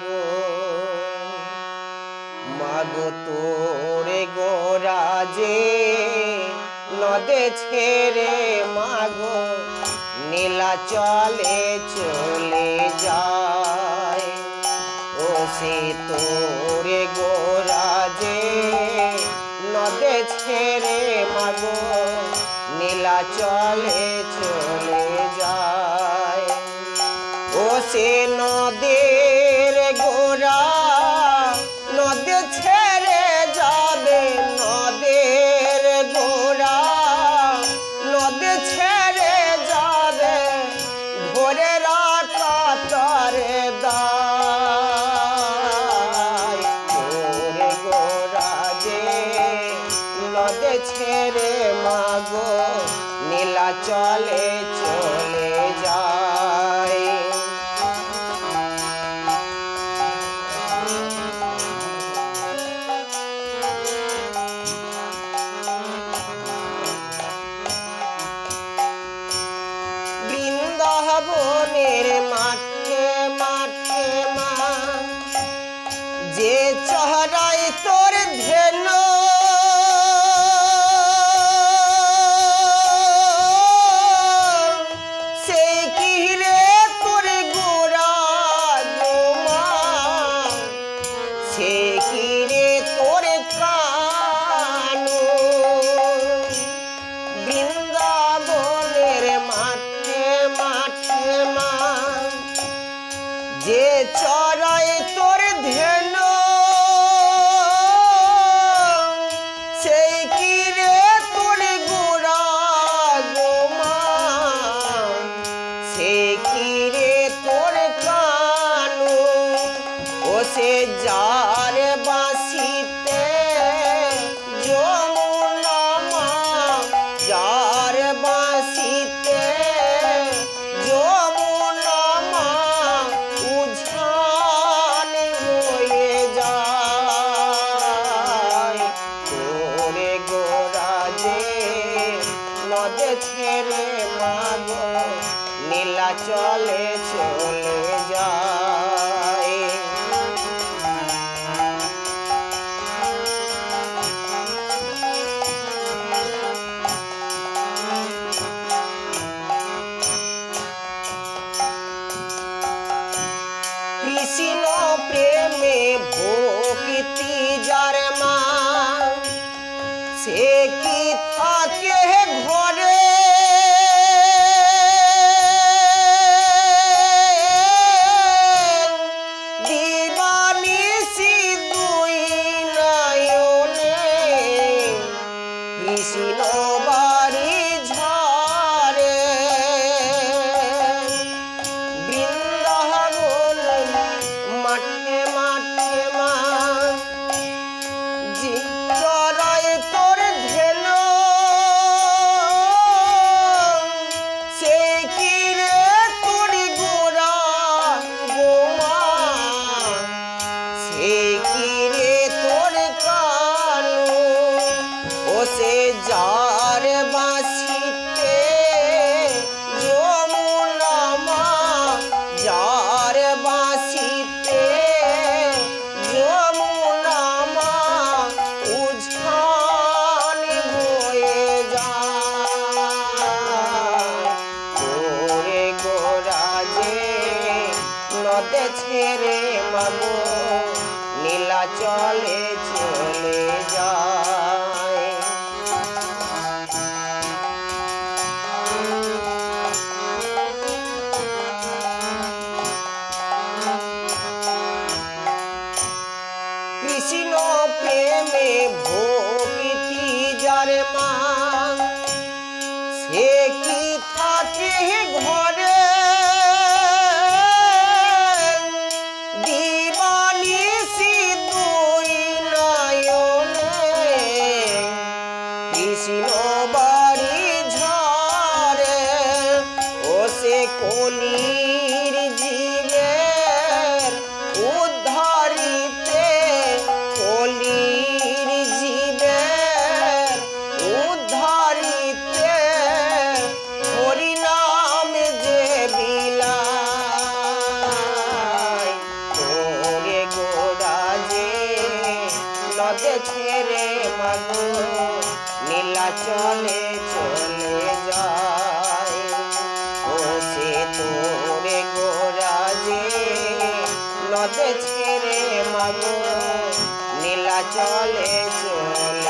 গো মাগো তোরে গোরাজে নদে ছেড়ে মাগো নীলাচলে চলে যায় ও সে তোরে গোরাজে নদে ছেড়ে মাগো নীলাচলে চলে যায় ও সে নদের গোরা নদে ছেড়ে যাবে নদের গোরা নদে ছেড়ে যাবে ভোরে রাখা তারে দায় ভোরে গোরা যে নদে ছেড়ে মাগো নীলাচলে চলে যায় বৃন্দাবনের মাঠে মাঠে মা যে চহরাই তোর ধেনো সেই কি রে তোর গোরা গোমা সে কি রে তোর কানু বৃন্দাবনের মাঠে মাঠে মা যে চড়াই তোর ধেনো সেই কি রে তোর গোরা গোমা সে কি রে তোর কানু ও সে যার বাঁশিতে যমুনা মা যার বাঁশিতে যমুনা মা উঝান হয়ে যায় তোরে গোরা যে নদে ছেড়ে মাগো নীলাচলে চলে যায় কৃষ্ণ প্রেমে ভক্তি যার মা সে কি থাকে ঘরে দিবানিশি দুই নয়নে কৃষ্ণ বাড়ি ঝরে বৃন্দাবন মাঠে মাঠে মা যে চড়াই তোর ধেনো সে কি রে তোর গোরা গোমা সে কি রে তোর কানু ও সে যার বাঁশিতে যমুনা মা যার বাঁশিতে যমুনা মা উঝান হয়ে যায় তোরে গোরা যে নদে ছেড়ে মাগো নীলাচলে চলে যায় কৃষ্ণ প্রেমে ভক্তি যার মা সে কি থাকে ঘরে দিবানিশি দুই নয়নে কৃষ্ণ বাড়ি ঝরে ও সে কলির জীবের উদ্ধারিতে কলির জীবের তোরে গোরাজে নদে ছেড়ে মাগো নীলা চলে চলে